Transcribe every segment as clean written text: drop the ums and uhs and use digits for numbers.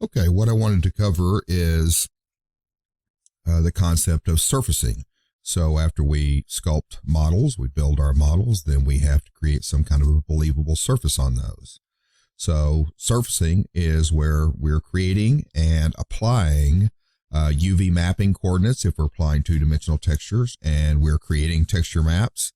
Okay, what I wanted to cover is the concept of surfacing. So after we sculpt models, we build our models, then we have to create some kind of a believable surface on those. So surfacing is where we're creating and applying UV mapping coordinates if we're applying two-dimensional textures, and we're creating texture maps,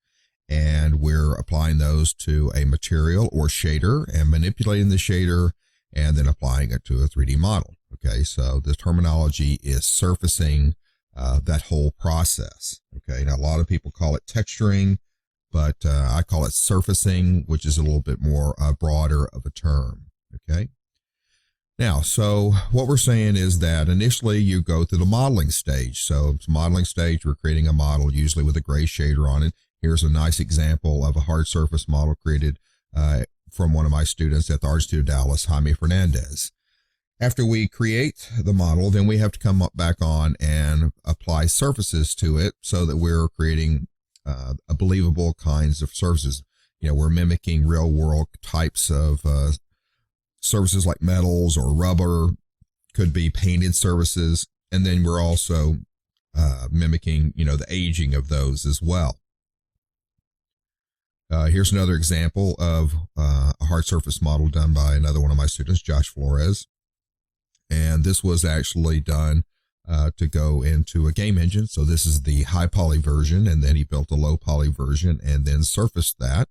and we're applying those to a material or shader and manipulating the shader and then applying it to a 3D model. Okay, so the terminology is surfacing that whole process. Okay, now a lot of people call it texturing, but I call it surfacing, which is a little bit more broader of a term. Okay, now, so what we're saying is that initially you go through the modeling stage. So it's modeling stage, we're creating a model usually with a gray shader on it. Here's a nice example of a hard surface model created from one of my students at the Art Studio Dallas, Jaime Fernandez. After we create the model, then we have to come back on and apply surfaces to it so that we're creating a believable kinds of surfaces. You know, we're mimicking real world types of surfaces like metals or rubber, could be painted surfaces. And then we're also mimicking, you know, the aging of those as well. Here's another example of a hard surface model done by another one of my students, Josh Flores. And this was actually done to go into a game engine. So this is the high poly version, and then he built a low poly version and then surfaced that.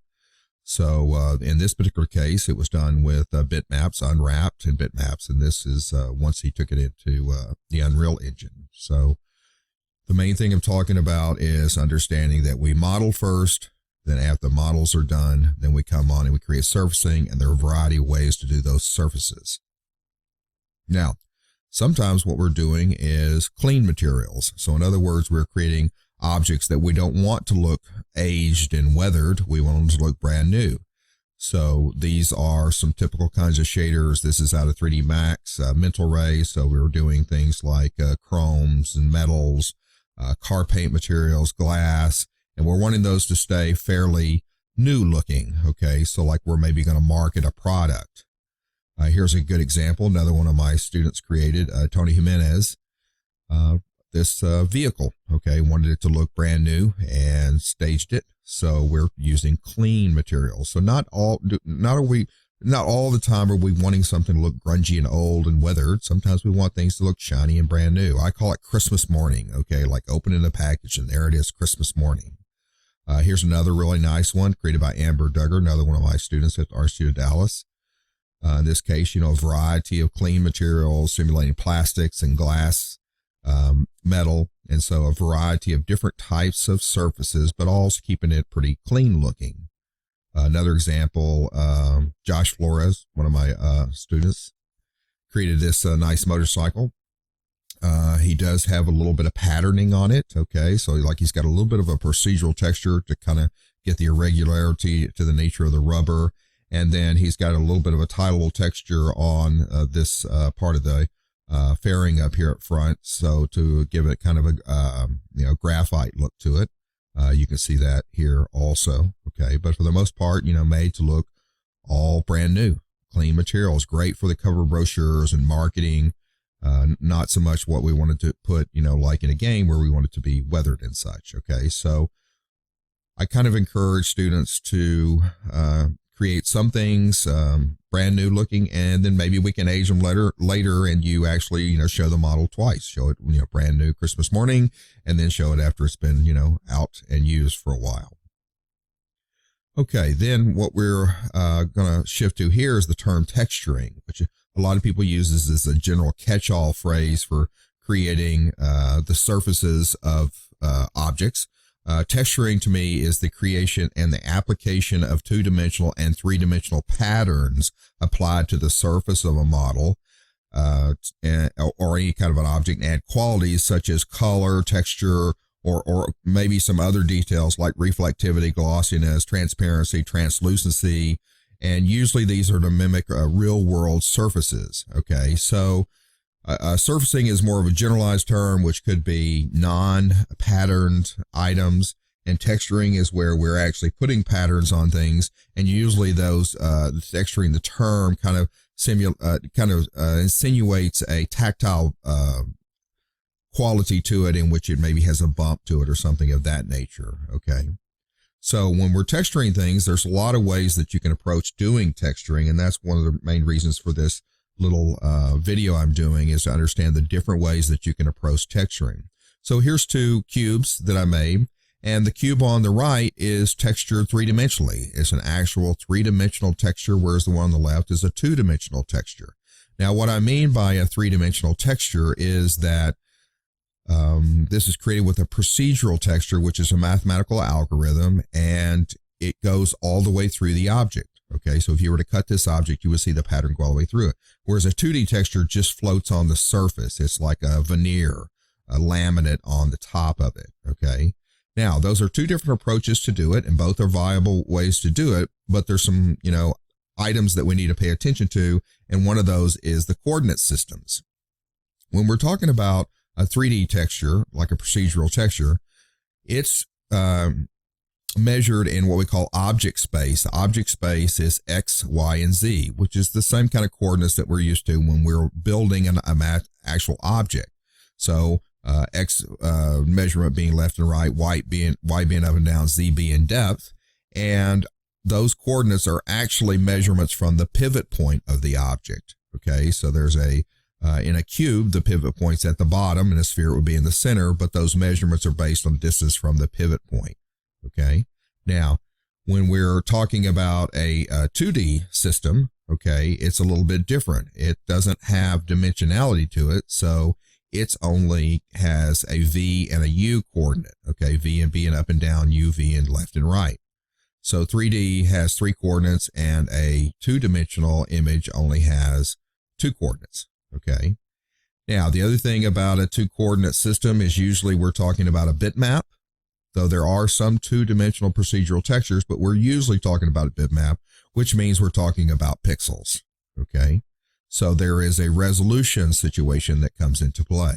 So in this particular case, it was done with bitmaps, unwrapped in bitmaps, and this is once he took it into the Unreal Engine. So the main thing I'm talking about is understanding that we model first, then after the models are done, then we come on and we create surfacing, and there are a variety of ways to do those surfaces. Now, sometimes what we're doing is clean materials. So in other words, we're creating objects that we don't want to look aged and weathered. We want them to look brand new. So these are some typical kinds of shaders. This is out of 3D Max, Mental Ray. So we were doing things like chromes and metals, car paint materials, glass, and we're wanting those to stay fairly new looking. Okay, so like we're maybe going to market a product. Here's a good example. Another one of my students created, Tony Jimenez, this vehicle. Okay, wanted it to look brand new and staged it. So we're using clean materials. So not all the time are we wanting something to look grungy and old and weathered. Sometimes we want things to look shiny and brand new. I call it Christmas morning. Okay, like opening a package and there it is, Christmas morning. Here's another really nice one created by Amber Duggar, another one of my students at Art Studio Dallas. In this case, you know, a variety of clean materials, simulating plastics and glass, metal, and so a variety of different types of surfaces, but also keeping it pretty clean looking. Another example, Josh Flores, one of my students, created this nice motorcycle. He does have a little bit of patterning on it. Okay, so like he's got a little bit of a procedural texture to kind of get the irregularity to the nature of the rubber. And then he's got a little bit of a tileable texture on this part of the fairing up here up front. So to give it kind of a graphite look to it. You can see that here also. Okay, but for the most part, you know, made to look all brand new, clean materials, great for the cover brochures and marketing. Not so much what we wanted to put, you know, like in a game where we want it to be weathered and such. Okay, so I kind of encourage students to create some things brand new looking, and then maybe we can age them later and you actually, you know, show the model twice. Show it, you know, brand new Christmas morning, and then show it after it's been, you know, out and used for a while. Okay, then what we're going to shift to here is the term texturing, which a lot of people use this as a general catch-all phrase for creating the surfaces of objects. Texturing to me is the creation and the application of two-dimensional and three-dimensional patterns applied to the surface of a model or any kind of an object, and add qualities such as color, texture, or maybe some other details like reflectivity, glossiness, transparency, translucency, and usually these are to mimic real-world surfaces. Okay, so surfacing is more of a generalized term, which could be non-patterned items, and texturing is where we're actually putting patterns on things, and usually those texturing, the term kind of insinuates a tactile quality to it, in which it maybe has a bump to it or something of that nature. Okay. So when we're texturing things, there's a lot of ways that you can approach doing texturing, and that's one of the main reasons for this little video I'm doing, is to understand the different ways that you can approach texturing. So here's two cubes that I made, and the cube on the right is textured three-dimensionally. It's an actual three-dimensional texture, whereas the one on the left is a two-dimensional texture. Now, what I mean by a three-dimensional texture is that this is created with a procedural texture, which is a mathematical algorithm, and it goes all the way through the object. Okay, so if you were to cut this object, you would see the pattern go all the way through it. Whereas a 2D texture just floats on the surface. It's like a veneer, a laminate on the top of it. Okay, now those are two different approaches to do it, and both are viable ways to do it, but there's some, items that we need to pay attention to, and one of those is the coordinate systems. When we're talking about a 3D texture, like a procedural texture, it's measured in what we call object space. Object space is X, Y, and Z, which is the same kind of coordinates that we're used to when we're building an actual object. So X measurement being left and right, Y being up and down, Z being depth, and those coordinates are actually measurements from the pivot point of the object. Okay, so there's in a cube, the pivot point's at the bottom, and a sphere would be in the center, but those measurements are based on distance from the pivot point. Okay. Now, when we're talking about a 2D system, okay, it's a little bit different. It doesn't have dimensionality to it, so it's only has a V and a U coordinate. Okay, V and being up and down, U, V, and left and right. So 3D has three coordinates, and a two-dimensional image only has two coordinates. Okay. Now, the other thing about a two-coordinate system is usually we're talking about a bitmap, though there are some two-dimensional procedural textures, but we're usually talking about a bitmap, which means we're talking about pixels. Okay. So there is a resolution situation that comes into play.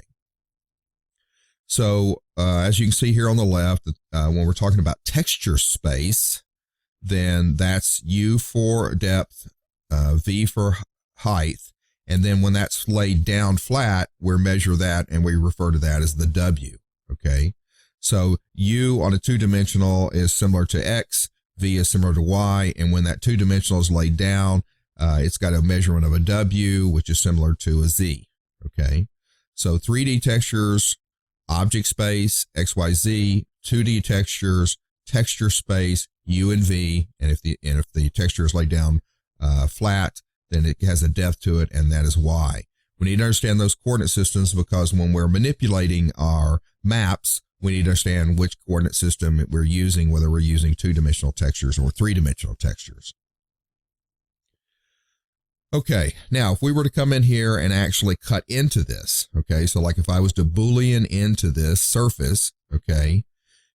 So as you can see here on the left, when we're talking about texture space, then that's U for depth, V for height. And then when that's laid down flat, we measure that and we refer to that as the W. Okay. So U on a two-dimensional is similar to X, V is similar to Y. And when that two-dimensional is laid down, it's got a measurement of a W, which is similar to a Z. Okay. So 3D textures, object space, X, Y, Z, 2D textures, texture space, U and V. And if the texture is laid down flat, then it has a depth to it, and that is Y. We need to understand those coordinate systems, because when we're manipulating our maps, we need to understand which coordinate system we're using, whether we're using two-dimensional textures or three-dimensional textures. Okay, now if we were to come in here and actually cut into this, okay, so like if I was to Boolean into this surface, okay,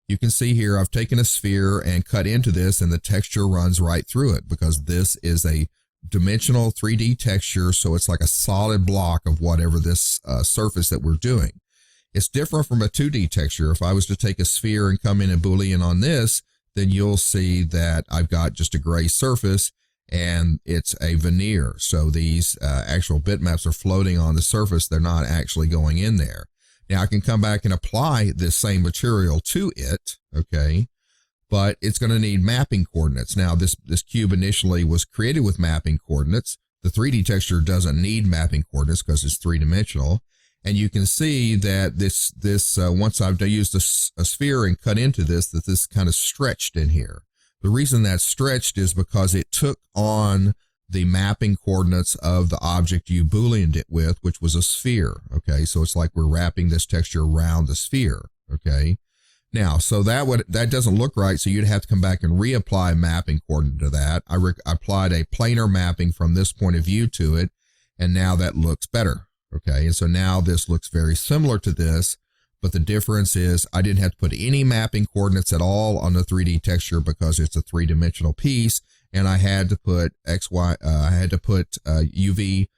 you can see here I've taken a sphere and cut into this, and the texture runs right through it, because this is a dimensional 3D texture, so it's like a solid block of whatever this surface that we're doing. It's different from a 2D texture. If I was to take a sphere and come in and Boolean on this, then you'll see that I've got just a gray surface, and it's a veneer. So these actual bitmaps are floating on the surface. They're not actually going in there. Now I can come back and apply this same material to it, okay, but it's going to need mapping coordinates. Now, this cube initially was created with mapping coordinates. The 3D texture doesn't need mapping coordinates because it's three-dimensional. And you can see that this once I've used a sphere and cut into this, that this kind of stretched in here. The reason that's stretched is because it took on the mapping coordinates of the object you Booleaned it with, which was a sphere. Okay, so it's like we're wrapping this texture around the sphere. Okay. Now, so that doesn't look right, so you'd have to come back and reapply mapping coordinate to that. I applied a planar mapping from this point of view to it, and now that looks better. Okay, and so now this looks very similar to this, but the difference is I didn't have to put any mapping coordinates at all on the 3D texture because it's a three-dimensional piece, and I had to put UV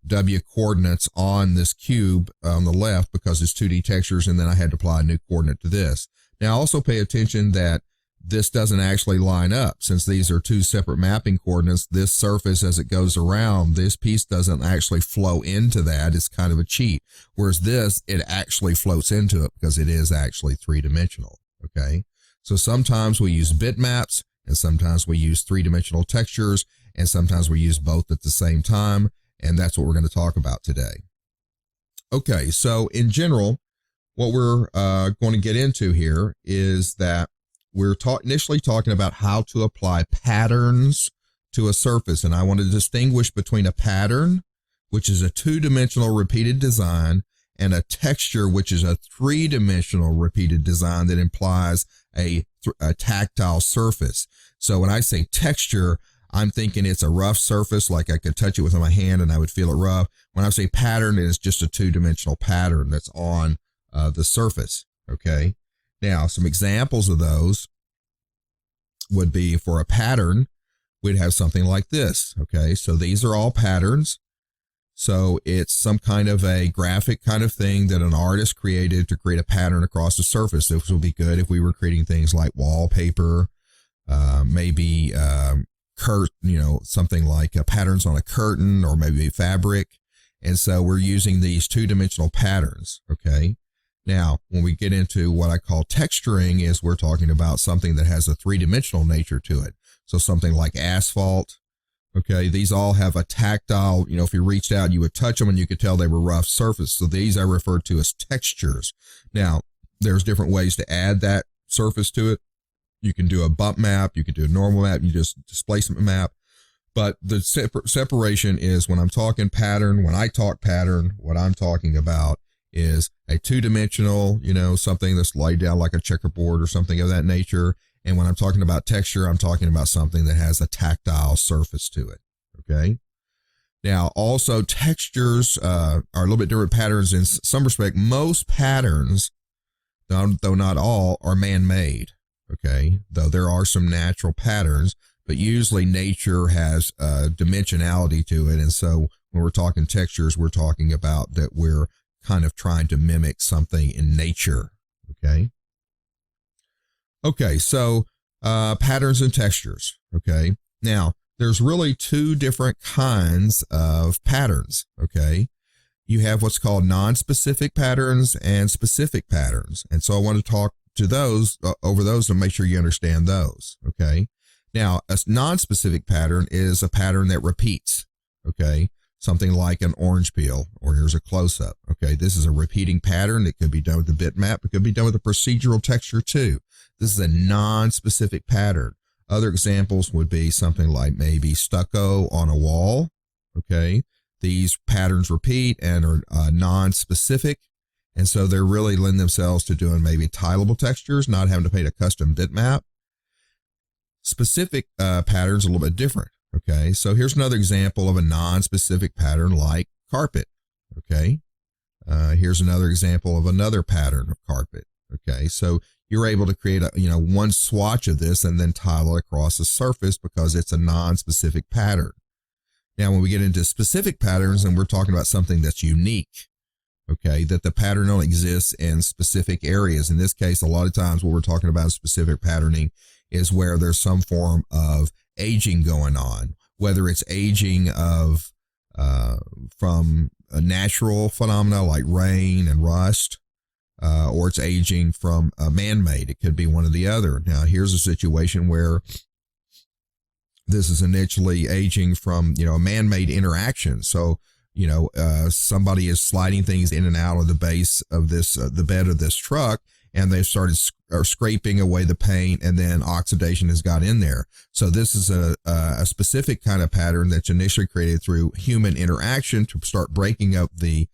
W coordinates on this cube on the left because it's 2D textures, and then I had to apply a new coordinate to this. Now also pay attention that this doesn't actually line up. Since these are two separate mapping coordinates, this surface as it goes around, this piece doesn't actually flow into that. It's kind of a cheat. Whereas this, it actually floats into it because it is actually three-dimensional, okay? So sometimes we use bitmaps, and sometimes we use three-dimensional textures, and sometimes we use both at the same time, and that's what we're going to talk about today. Okay, so in general, what we're going to get into here is that we're initially talking about how to apply patterns to a surface. And I want to distinguish between a pattern, which is a two-dimensional repeated design, and a texture, which is a three-dimensional repeated design that implies a tactile surface. So when I say texture, I'm thinking it's a rough surface, like I could touch it with my hand and I would feel it rough. When I say pattern, it's just a two-dimensional pattern that's on the surface, okay? Now, some examples of those would be for a pattern, we'd have something like this, okay? So these are all patterns. So it's some kind of a graphic kind of thing that an artist created to create a pattern across the surface. This would be good if we were creating things like wallpaper, maybe something like patterns on a curtain or maybe fabric. And so we're using these two-dimensional patterns, okay? Now, when we get into what I call texturing, is we're talking about something that has a three-dimensional nature to it. So something like asphalt, okay? These all have a tactile, if you reached out, you would touch them and you could tell they were rough surface. So these I refer to as textures. Now, there's different ways to add that surface to it. You can do a bump map, you can do a normal map, you just displacement map. But the separation is when I'm talking pattern, when I talk pattern, what I'm talking about is a two-dimensional, something that's laid down like a checkerboard or something of that nature. And when I'm talking about texture, I'm talking about something that has a tactile surface to it, okay? Now, also textures are a little bit different patterns in some respect. Most patterns, though not all, are man-made, okay? Though there are some natural patterns, but usually nature has dimensionality to it. And so when we're talking textures, we're talking about that we're kind of trying to mimic something in nature, okay? Okay, so patterns and textures, okay? Now, there's really two different kinds of patterns, okay? You have what's called non-specific patterns and specific patterns. And so I want to talk to those, over those, and make sure you understand those, okay? Now, a non-specific pattern is a pattern that repeats, okay? Something like an orange peel, or here's a close-up, okay? This is a repeating pattern. It could be done with the bitmap. It could be done with a procedural texture too. This is a non-specific pattern. Other examples would be something like maybe stucco on a wall, okay? These patterns repeat and are non-specific, and so they really lend themselves to doing maybe tileable textures, not having to paint a custom bitmap. Specific patterns are a little bit different. Okay, so here's another example of a non-specific pattern like carpet, okay? Here's another example of another pattern of carpet, okay? So you're able to create one swatch of this and then tile it across the surface because it's a non-specific pattern. Now, when we get into specific patterns, and we're talking about something that's unique, okay, that the pattern only exists in specific areas. In this case, a lot of times what we're talking about specific patterning is where there's some form of aging going on, whether it's aging of from a natural phenomena like rain and rust, or it's aging from man-made. It could be one or the other. Now, here's a situation where this is initially aging from, a man-made interaction. So, somebody is sliding things in and out of the base of this, the bed of this truck, and they started scraping away the paint, and then oxidation has got in there. So this is a specific kind of pattern that's initially created through human interaction to start breaking up the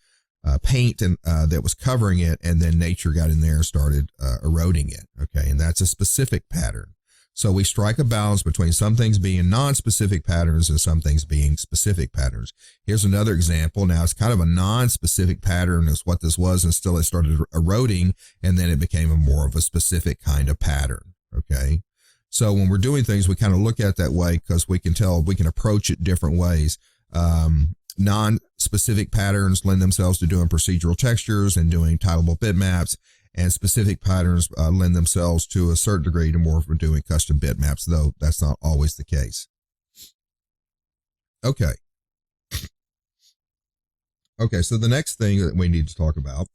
paint and that was covering it, and then nature got in there and started eroding it. Okay, and that's a specific pattern. So we strike a balance between some things being non-specific patterns and some things being specific patterns. Here's another example. Now, it's kind of a non-specific pattern is what this was, and still it started eroding, and then it became a more of a specific kind of pattern, okay? So when we're doing things, we kind of look at it that way because we can tell, we can approach it different ways. Non-specific patterns lend themselves to doing procedural textures and doing tileable bitmaps, and specific patterns lend themselves to a certain degree to more for doing custom bitmaps, though that's not always the case. Okay. Okay, so the next thing that we need to talk about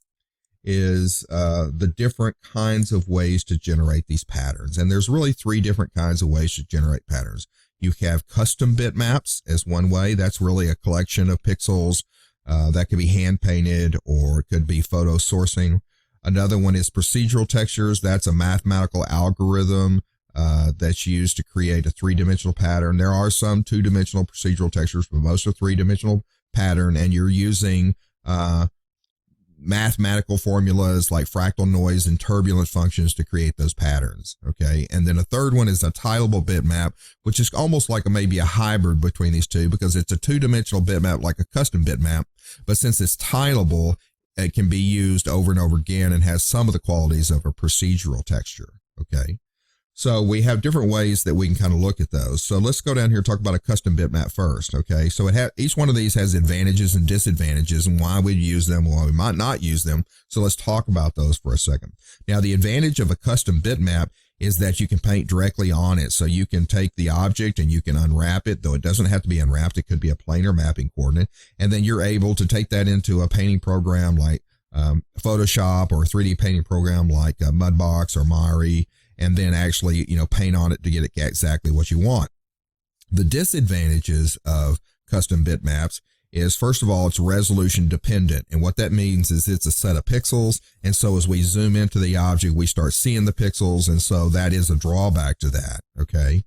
is the different kinds of ways to generate these patterns. And there's really three different kinds of ways to generate patterns. You have custom bitmaps as one way. That's really a collection of pixels that could be hand painted or it could be photo sourcing. Another one is procedural textures. That's a mathematical algorithm that's used to create a three-dimensional pattern. There are some two-dimensional procedural textures, but most are three-dimensional pattern, and you're using mathematical formulas like fractal noise and turbulence functions to create those patterns. Okay. And then a third one is a tileable bitmap, which is almost like maybe a hybrid between these two, because it's a two-dimensional bitmap like a custom bitmap, but since it's tileable, it can be used over and over again and has some of the qualities of a procedural texture. Okay. So we have different ways that we can kind of look at those. So let's go down here and talk about a custom bitmap first. Okay. So each one of these has advantages and disadvantages and why we use them, why we might not use them. So let's talk about those for a second. Now, the advantage of a custom bitmap is that you can paint directly on it. So you can take the object and you can unwrap it, though it doesn't have to be unwrapped. It could be a planar mapping coordinate. And then you're able to take that into a painting program like Photoshop, or a 3D painting program like Mudbox or Mari, and then actually, paint on it to get it exactly what you want. The disadvantages of custom bitmaps is, first of all, it's resolution dependent. And what that means is it's a set of pixels. And so as we zoom into the object, we start seeing the pixels. And so that is a drawback to that. Okay.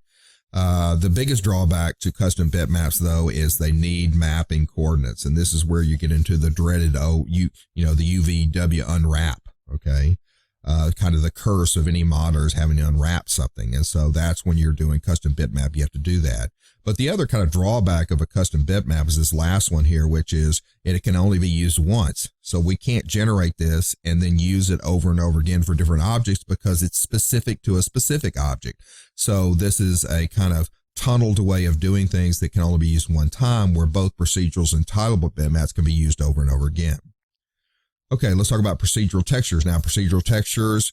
The biggest drawback to custom bitmaps, though, is they need mapping coordinates. And this is where you get into the dreaded, the UVW unwrap. Okay. Kind of the curse of any modder is having to unwrap something. And so that's when you're doing custom bitmap, you have to do that. But the other kind of drawback of a custom bitmap is this last one here, which is it can only be used once. So we can't generate this and then use it over and over again for different objects because it's specific to a specific object. So this is a kind of tunneled way of doing things that can only be used one time, where both procedurals and tileable bitmaps can be used over and over again. Okay, let's talk about procedural textures. Now, procedural textures,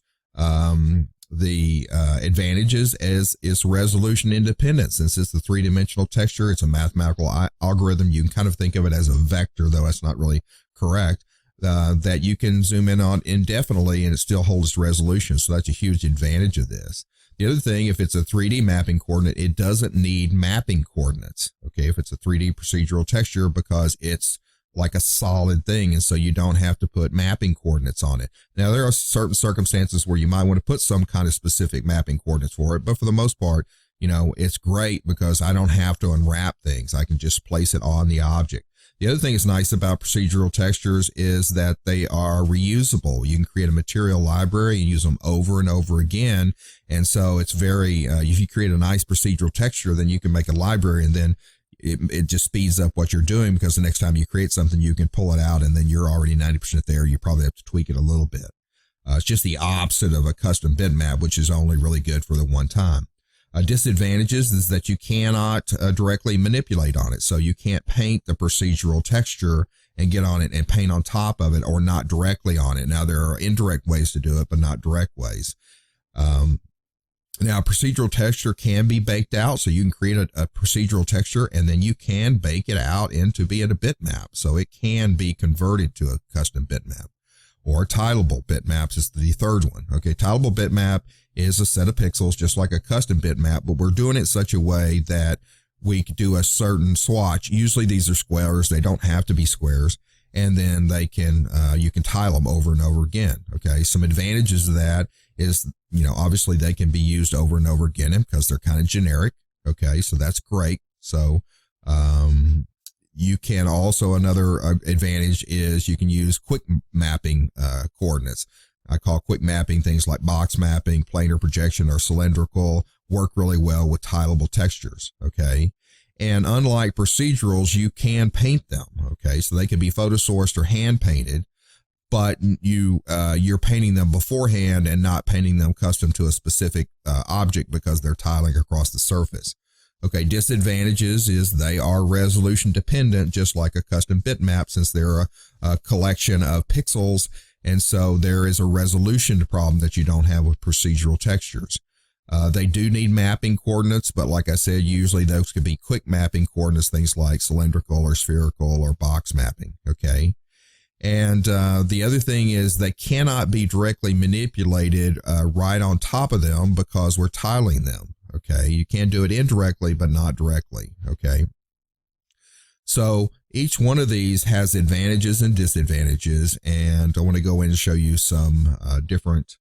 the advantages is resolution independent. Since it's the three-dimensional texture, it's a mathematical algorithm. You can kind of think of it as a vector, though that's not really correct, that you can zoom in on indefinitely and it still holds resolution. So that's a huge advantage of this. The other thing, if it's a 3D mapping coordinate, it doesn't need mapping coordinates. Okay, if it's a 3D procedural texture, because it's like a solid thing, and so you don't have to put mapping coordinates on it. Now, there are certain circumstances where you might want to put some kind of specific mapping coordinates for it, but for the most part, it's great because I don't have to unwrap things. I can just place it on the object. The other thing that's nice about procedural textures is that they are reusable. You can create a material library and use them over and over again, and so it's very, if you create a nice procedural texture, then you can make a library, and then it just speeds up what you're doing, because the next time you create something, you can pull it out and then you're already 90% there. You probably have to tweak it a little bit. It's just the opposite of a custom bitmap, which is only really good for the one time. Disadvantages is that you cannot directly manipulate on it. So you can't paint the procedural texture and get on it and paint on top of it, or not directly on it. Now, there are indirect ways to do it, but not direct ways. Now, a procedural texture can be baked out, so you can create a procedural texture and then you can bake it out into being a bitmap. So it can be converted to a custom bitmap. Or tileable bitmaps is the third one. Okay, tileable bitmap is a set of pixels just like a custom bitmap, but we're doing it such a way that we could do a certain swatch. Usually these are squares. They don't have to be squares. And then they can, you can tile them over and over again. Okay, some advantages of that is, obviously they can be used over and over again because they're kind of generic. Okay, so that's great. So, you can also, another advantage is you can use quick mapping coordinates. I call quick mapping things like box mapping, planar projection, or cylindrical work really well with tileable textures. Okay. And unlike procedurals, you can paint them. Okay. So they can be photo sourced or hand painted, but you're painting them beforehand and not painting them custom to a specific object because they're tiling across the surface. Okay, disadvantages is they are resolution dependent, just like a custom bitmap, since they're a collection of pixels, And so there is a resolution problem that you don't have with procedural textures. They do need mapping coordinates, but like I said, usually those could be quick mapping coordinates, things like cylindrical or spherical or box mapping, okay? And the other thing is they cannot be directly manipulated right on top of them because we're tiling them, okay? You can do it indirectly, but not directly, okay? So each one of these has advantages and disadvantages, and I want to go in and show you some different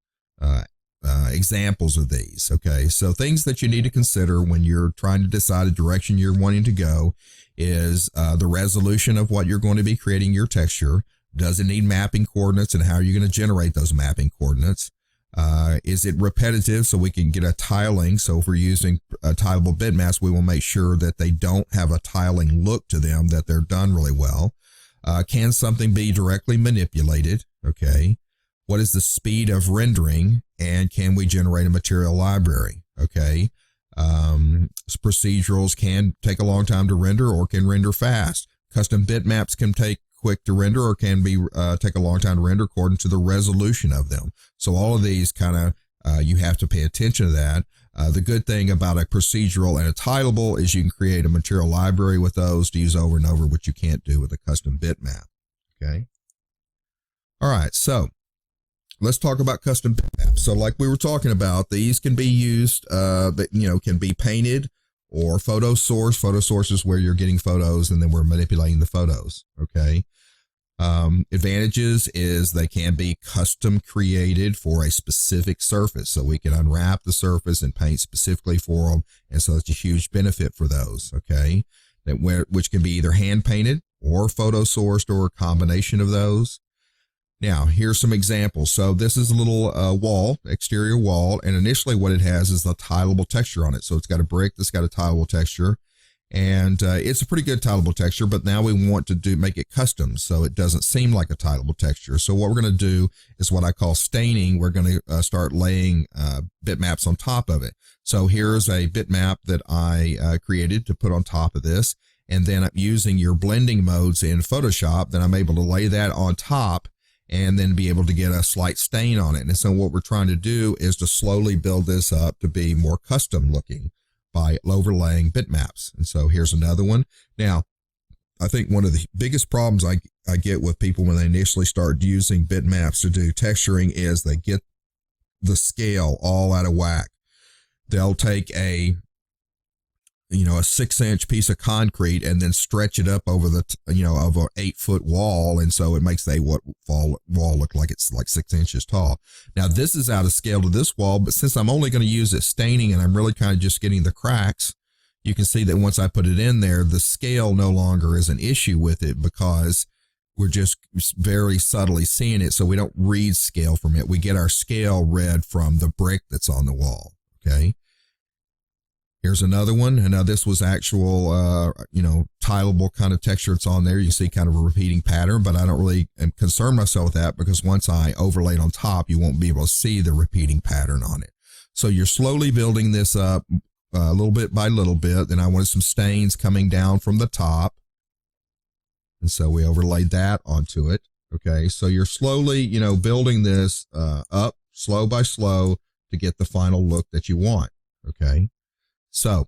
examples of these, okay? So things that you need to consider when you're trying to decide a direction you're wanting to go is the resolution of what you're going to be creating your texture. Does it need mapping coordinates, and how are you going to generate those mapping coordinates? Is it repetitive so we can get a tiling? So if we're using tileable bitmaps, we will make sure that they don't have a tiling look to them, that they're done really well. Can something be directly manipulated? Okay. What is the speed of rendering, and can we generate a material library? Okay. Procedurals can take a long time to render or can render fast. Custom bitmaps can take quick to render or can be take a long time to render according to the resolution of them. So all of these kind of you have to pay attention to that. The good thing about a procedural and a tileable is you can create a material library with those to use over and over, which you can't do with a custom bitmap. Okay. All right. So let's talk about custom bitmaps. So like we were talking about, these can be used, can be painted or photo source. Photo source is where you're getting photos and then we're manipulating the photos. Okay. Advantages is they can be custom created for a specific surface. So we can unwrap the surface and paint specifically for them. And so it's a huge benefit for those. Okay. Which can be either hand painted or photo sourced or a combination of those. Now, here's some examples. So this is a little wall, exterior wall, and initially what it has is the tileable texture on it. So it's got a brick that's got a tileable texture, and it's a pretty good tileable texture, but now we want to make it custom so it doesn't seem like a tileable texture. So what we're going to do is what I call staining. We're going to start laying bitmaps on top of it. So here's a bitmap that I created to put on top of this, and then I'm using your blending modes in Photoshop. Then I'm able to lay that on top and then be able to get a slight stain on it. And so what we're trying to do is to slowly build this up to be more custom looking by overlaying bitmaps. And so here's another one. Now, I think one of the biggest problems I get with people when they initially start using bitmaps to do texturing is they get the scale all out of whack. They'll take a 6-inch piece of concrete and then stretch it up over of an 8-foot wall. And so it makes the wall look like it's like 6 inches tall. Now this is out of scale to this wall, but since I'm only going to use it staining and I'm really kind of just getting the cracks, you can see that once I put it in there, the scale no longer is an issue with it because we're just very subtly seeing it. So we don't read scale from it. We get our scale read from the brick that's on the wall. Okay. Here's another one. And now this was actual, tileable kind of texture. It's on there. You see kind of a repeating pattern, but I don't really concern myself with that because once I overlay it on top, you won't be able to see the repeating pattern on it. So you're slowly building this up a little bit by little bit. Then I wanted some stains coming down from the top. And so we overlaid that onto it. Okay. So you're slowly, building this up slow by slow to get the final look that you want. Okay. So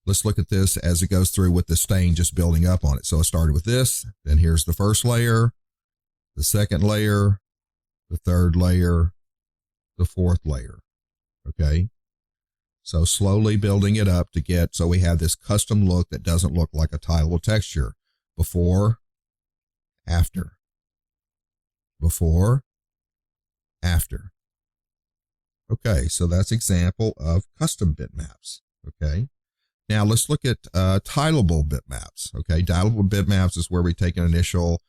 let's look at this as it goes through with the stain just building up on it. So I started with this, then here's the first layer, the second layer, the third layer, the fourth layer. Okay. So slowly building it up to get, so we have this custom look that doesn't look like a tileable texture. Before, after, before, after. Okay, so that's example of custom bitmaps. Okay, now let's look at tileable bitmaps. Okay, tileable bitmaps is where we take an initial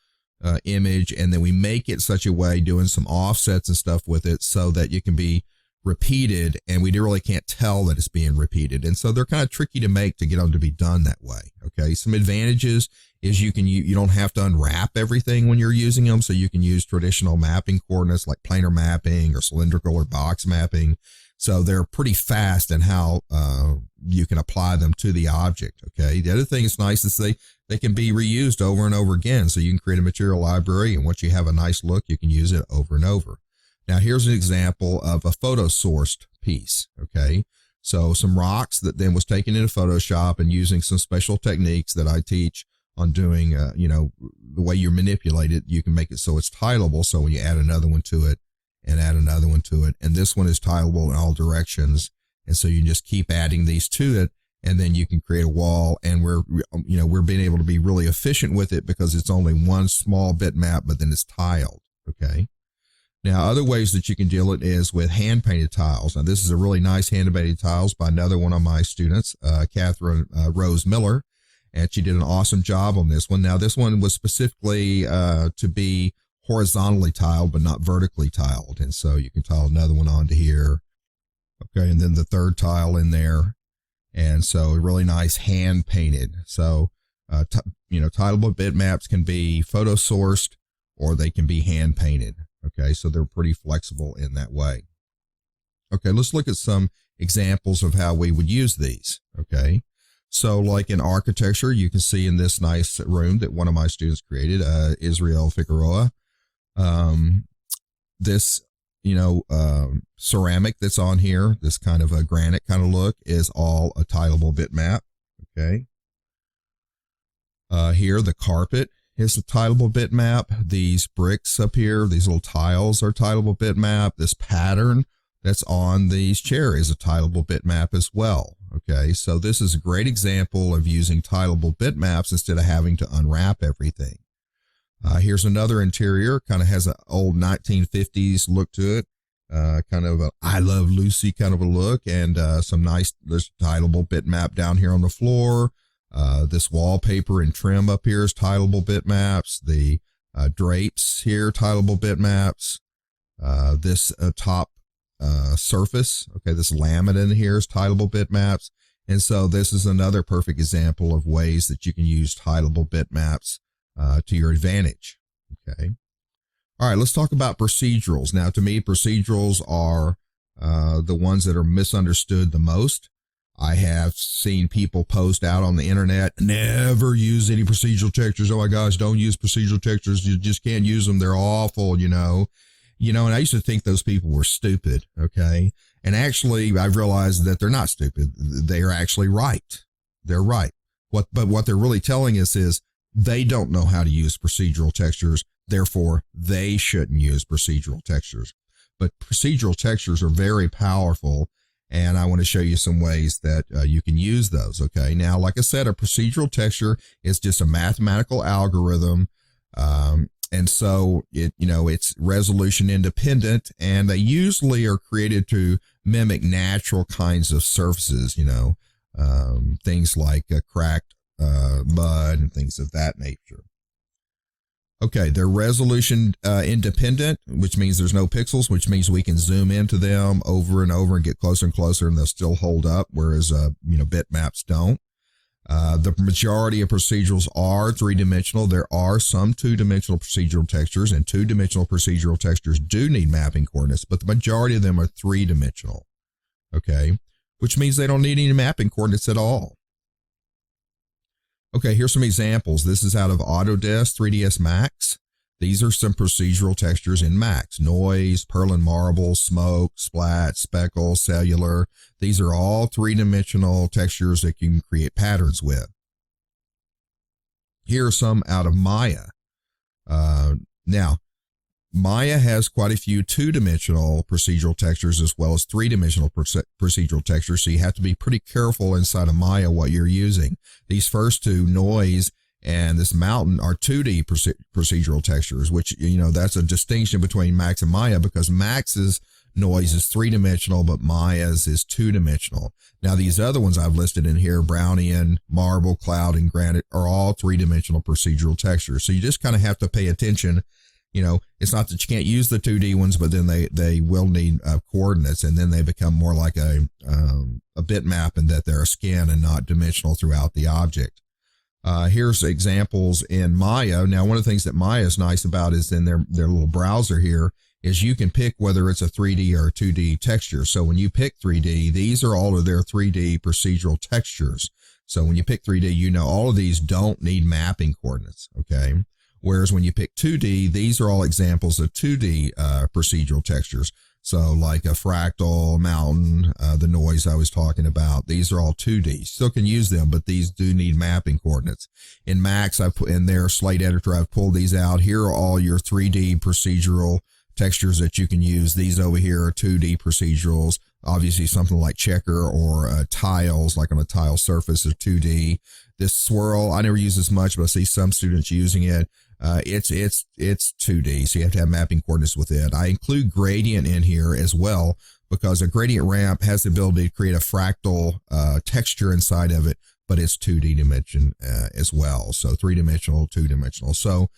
image and then we make it such a way, doing some offsets and stuff with it so that you can be repeated, and we really can't tell that it's being repeated. And so they're kind of tricky to make to get them to be done that way. Okay. Some advantages is you don't have to unwrap everything when you're using them. So you can use traditional mapping coordinates like planar mapping or cylindrical or box mapping. So they're pretty fast in how you can apply them to the object. Okay. The other thing that's nice is they can be reused over and over again. So you can create a material library, and once you have a nice look, you can use it over and over. Now, here's an example of a photo sourced piece. Okay. So some rocks that then was taken into Photoshop, and using some special techniques that I teach on doing, the way you manipulate it, you can make it so it's tileable. So when you add another one to it and add another one to it, and this one is tileable in all directions. And so you can just keep adding these to it, and then you can create a wall. And we're being able to be really efficient with it because it's only one small bitmap, but then it's tiled. Okay. Now, other ways that you can deal it is with hand-painted tiles. Now, this is a really nice hand-painted tiles by another one of my students, Catherine Rose Miller, and she did an awesome job on this one. Now, this one was specifically to be horizontally tiled, but not vertically tiled. And so you can tile another one onto here. Okay, and then the third tile in there. And so really nice hand-painted. So, tileable bitmaps can be photo-sourced, or they can be hand-painted. Okay, so they're pretty flexible in that way. Okay, let's look at some examples of how we would use these. Okay, so like in architecture, you can see in this nice room that one of my students created, Israel Figueroa. This, ceramic that's on here, this kind of a granite kind of look, is all a tileable bitmap. Okay. Here, the carpet is a tileable bitmap. These bricks up here, these little tiles are tileable bitmap. This pattern that's on these chair is a tileable bitmap as well. Okay, so this is a great example of using tileable bitmaps instead of having to unwrap everything. Here's another interior, kind of has an old 1950s look to it, kind of a I Love Lucy kind of a look, and some nice, there's tileable bitmap down here on the floor. This wallpaper and trim up here is tileable bitmaps. The drapes here, tileable bitmaps. This top surface, okay, this laminate in here is tileable bitmaps. And so this is another perfect example of ways that you can use tileable bitmaps to your advantage. Okay. All right, let's talk about procedurals. Now, to me, procedurals are the ones that are misunderstood the most. I have seen people post out on the internet, never use any procedural textures. Oh my gosh, don't use procedural textures. You just can't use them. They're awful, and I used to think those people were stupid. Okay. And actually I've realized that they're not stupid. They are actually right. They're right. But what they're really telling us is they don't know how to use procedural textures. Therefore they shouldn't use procedural textures, but procedural textures are very powerful. And I want to show you some ways that you can use those. Okay. Now, like I said, a procedural texture is just a mathematical algorithm. And so it's resolution independent, and they usually are created to mimic natural kinds of surfaces, things like cracked mud and things of that nature. Okay, they're resolution independent, which means there's no pixels, which means we can zoom into them over and over and get closer and closer, and they'll still hold up, whereas bitmaps don't. The majority of procedurals are three-dimensional. There are some two-dimensional procedural textures, and two-dimensional procedural textures do need mapping coordinates, but the majority of them are three-dimensional. Okay, which means they don't need any mapping coordinates at all. Okay, here's some examples. This is out of Autodesk 3ds Max. These are some procedural textures in Max: noise, pearl and marble, smoke, splat, speckle, cellular. These are all three-dimensional textures that you can create patterns with. Here are some out of Maya. Now, Maya has quite a few two-dimensional procedural textures as well as three-dimensional procedural textures, so you have to be pretty careful inside of Maya what you're using. These first two, noise and this mountain, are 2D procedural textures, which, that's a distinction between Max and Maya, because Max's noise is three-dimensional, but Maya's is two-dimensional. Now, these other ones I've listed in here, Brownian, marble, cloud, and granite, are all three-dimensional procedural textures. So you just kind of have to pay attention it's not that you can't use the 2D ones, but then they will need coordinates, and then they become more like a bitmap in that they're a scan and not dimensional throughout the object. Here's examples in Maya. Now, one of the things that Maya is nice about is in their little browser here is you can pick whether it's a 3D or a 2D texture. So when you pick 3D, these are all of their 3D procedural textures. So when you pick 3D, all of these don't need mapping coordinates, okay? Whereas when you pick 2D, these are all examples of 2D procedural textures. So like a fractal, mountain, the noise I was talking about, these are all 2D. Still can use them, but these do need mapping coordinates. In Max, in their Slate editor, I've pulled these out. Here are all your 3D procedural textures that you can use. These over here are 2D procedurals. Obviously, something like checker or tiles, like on a tile surface, are 2D. This swirl, I never use this much, but I see some students using it. It's 2D, so you have to have mapping coordinates with it. I include gradient in here as well because a gradient ramp has the ability to create a fractal texture inside of it, but it's 2D dimension as well. So 3-dimensional, 2-dimensional. So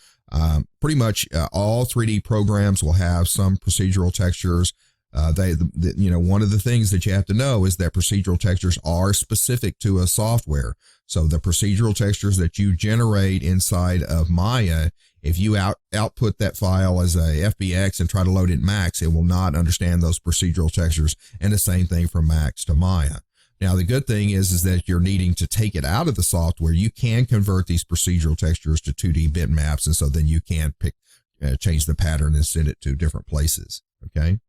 pretty much all 3D programs will have some procedural textures. One of the things that you have to know is that procedural textures are specific to a software. So the procedural textures that you generate inside of Maya, if you output that file as a FBX and try to load it in Max, it will not understand those procedural textures, and the same thing from Max to Maya. Now, the good thing is that if you're needing to take it out of the software, you can convert these procedural textures to 2D bitmaps, and so then you can change the pattern and send it to different places, okay?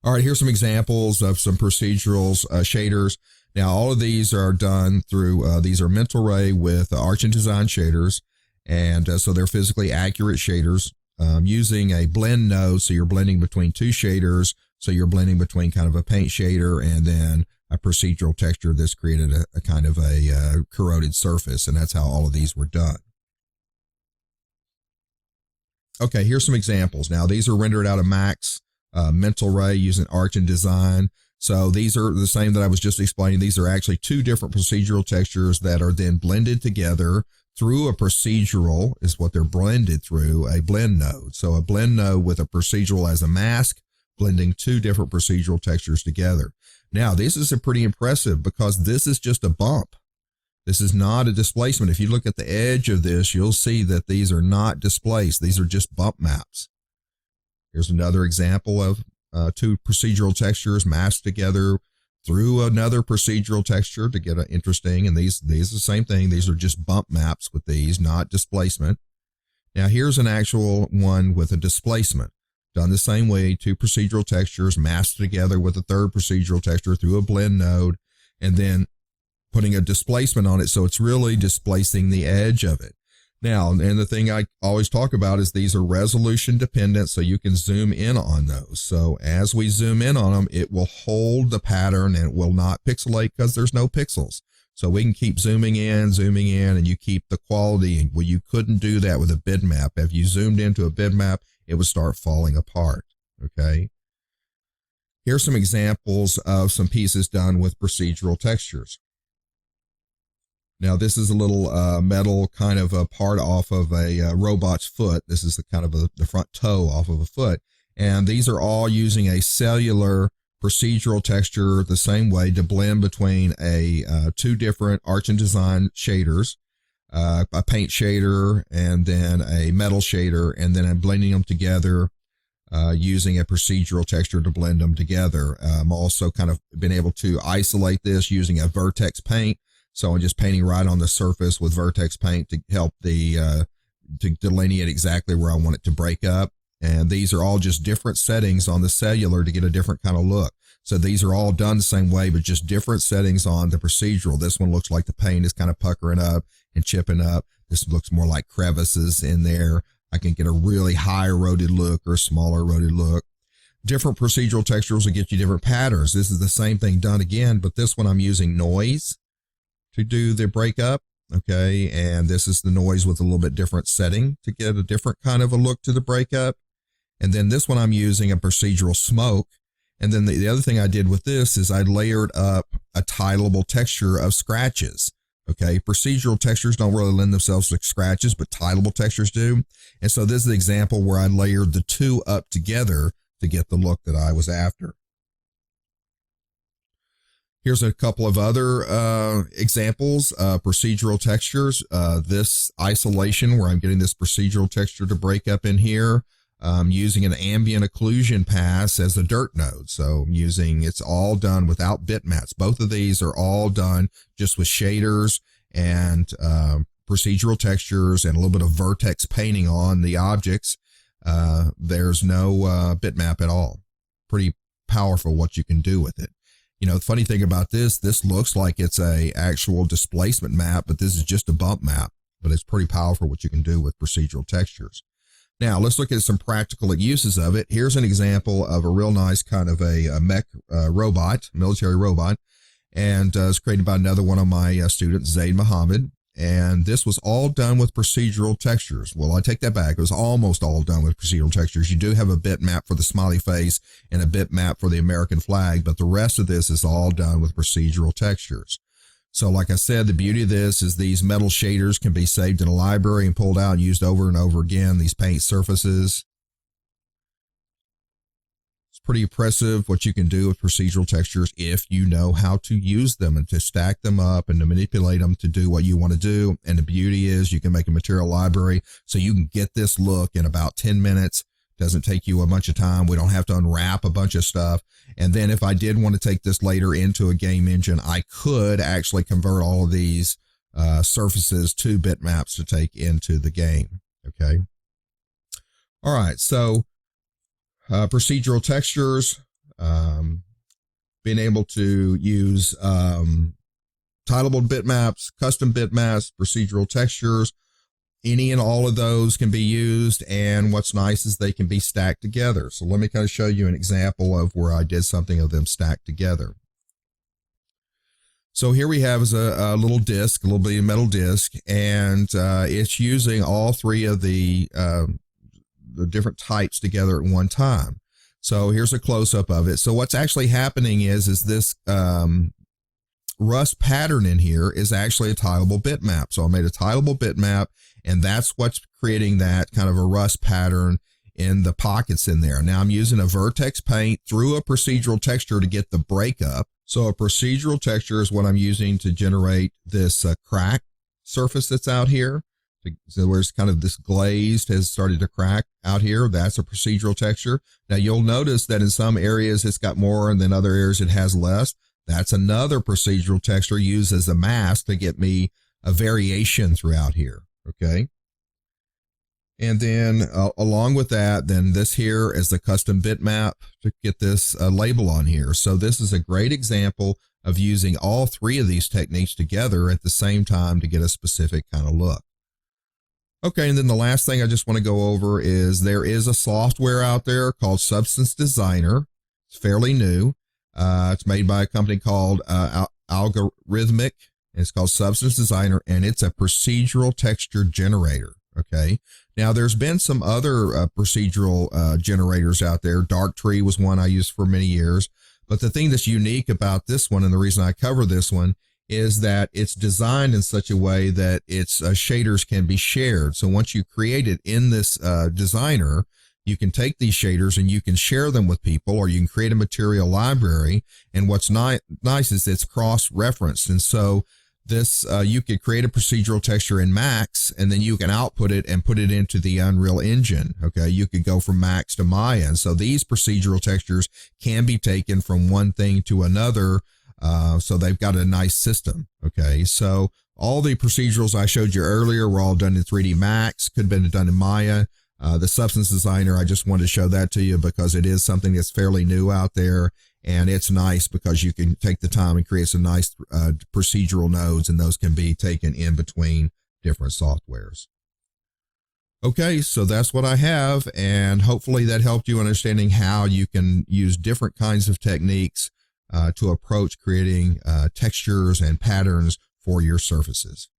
All right, here's some examples of some procedurals, shaders. Now, all of these are done through, these are mental ray with Arch and Design shaders. And so they're physically accurate shaders using a blend node. So you're blending between two shaders. So you're blending between kind of a paint shader and then a procedural texture that's created a kind of a corroded surface. And that's how all of these were done. Okay, here's some examples. Now, these are rendered out of Max mental ray using Arch and Design. So these are the same that I was just explaining. These are actually two different procedural textures that are then blended together through a procedural is what they're blended through, a blend node. So a blend node with a procedural as a mask, blending two different procedural textures together. Now, this is pretty impressive because this is just a bump. This is not a displacement. If you look at the edge of this, you'll see that these are not displaced. These are just bump maps. Here's another example of two procedural textures masked together through another procedural texture to get an interesting, and these are the same thing. These are just bump maps with these, not displacement. Now here's an actual one with a displacement. Done the same way, two procedural textures masked together with a third procedural texture through a blend node, and then putting a displacement on it so it's really displacing the edge of it. Now, and the thing I always talk about is these are resolution dependent, so you can zoom in on those. So as we zoom in on them, it will hold the pattern and it will not pixelate because there's no pixels. So we can keep zooming in, and you keep the quality. Well, you couldn't do that with a bitmap. If you zoomed into a bitmap, it would start falling apart, okay? Here's some examples of some pieces done with procedural textures. Now, this is a little metal kind of a part off of a robot's foot. This is the kind of the front toe off of a foot. And these are all using a cellular procedural texture the same way to blend between two different Arch and Design shaders, a paint shader and then a metal shader, and then I'm blending them together using a procedural texture to blend them together. I'm also kind of been able to isolate this using a vertex paint. So I'm just painting right on the surface with vertex paint to help to delineate exactly where I want it to break up. And these are all just different settings on the cellular to get a different kind of look. So these are all done the same way, but just different settings on the procedural. This one looks like the paint is kind of puckering up and chipping up. This looks more like crevices in there. I can get a really high eroded look or a smaller eroded look. Different procedural textures will get you different patterns. This is the same thing done again, but this one I'm using noise to do the breakup, okay? And this is the noise with a little bit different setting to get a different kind of a look to the breakup. And then this one I'm using a procedural smoke. And then the other thing I did with this is I layered up a tileable texture of scratches Okay, procedural textures don't really lend themselves to scratches, but tileable textures do. And so this is the example where I layered the two up together to get the look that I was after. Here's a couple of other examples of procedural textures. This isolation where I'm getting this procedural texture to break up in here, using an ambient occlusion pass as a dirt node. So I'm using, it's all done without bitmaps. Both of these are all done just with shaders and procedural textures and a little bit of vertex painting on the objects. There's no bitmap at all. Pretty powerful what you can do with it. You know, the funny thing about this looks like it's a actual displacement map, but this is just a bump map, but it's pretty powerful what you can do with procedural textures. Now let's look at some practical uses of it. Here's an example of a real nice kind of a mech robot, military robot, and it's created by another one of my students, Zaid Mohammed. And this was all done with procedural textures. Well, I take that back. It was almost all done with procedural textures. You do have a bitmap for the smiley face and a bitmap for the American flag, but the rest of this is all done with procedural textures. So like I said, the beauty of this is these metal shaders can be saved in a library and pulled out and used over and over again, these paint surfaces. It's pretty impressive what you can do with procedural textures if you know how to use them and to stack them up and to manipulate them to do what you want to do. And the beauty is you can make a material library so you can get this look in about 10 minutes. Doesn't take you a bunch of time. We don't have to unwrap a bunch of stuff. And then if I did want to take this later into a game engine, I could actually convert all of these surfaces to bitmaps to take into the game. Okay. All right. So procedural textures, being able to use tileable bitmaps, custom bitmaps, procedural textures. Any and all of those can be used, and what's nice is they can be stacked together. So let me kind of show you an example of where I did something of them stacked together. So here we have is a little disc, a little bit of metal disc, and it's using all three of the different types together at one time. So here's a close-up of it. So what's actually happening is this rust pattern in here is actually a tileable bitmap. So I made a tileable bitmap, and that's what's creating that kind of a rust pattern in the pockets in there. Now I'm using a vertex paint through a procedural texture to get the breakup. So a procedural texture is what I'm using to generate this crack surface that's out here. So where it's kind of this glazed has started to crack out here. That's a procedural texture. Now you'll notice that in some areas it's got more and then other areas it has less. That's another procedural texture used as a mask to get me a variation throughout here. Okay. And then along with that, then this here is the custom bitmap to get this label on here. So this is a great example of using all three of these techniques together at the same time to get a specific kind of look. Okay, and then the last thing I just want to go over is there is a software out there called Substance Designer. It's fairly new. It's made by a company called Algorithmic. It's called Substance Designer, and it's a procedural texture generator. Okay. Now there's been some other procedural generators out there. Darktree was one I used for many years. But the thing that's unique about this one, and the reason I cover this one, is that it's designed in such a way that its shaders can be shared. So once you create it in this designer, you can take these shaders and you can share them with people, or you can create a material library. And what's nice is it's cross-referenced. And so this, you could create a procedural texture in Max, and then you can output it and put it into the Unreal Engine. Okay. You could go from Max to Maya. And so these procedural textures can be taken from one thing to another. So they've got a nice system. Okay. So all the procedurals I showed you earlier were all done in 3D Max, could have been done in Maya. The Substance Designer, I just wanted to show that to you because it is something that's fairly new out there, and it's nice because you can take the time and create some nice procedural nodes, and those can be taken in between different softwares. Okay, so that's what I have, and hopefully that helped you understanding how you can use different kinds of techniques to approach creating textures and patterns for your surfaces.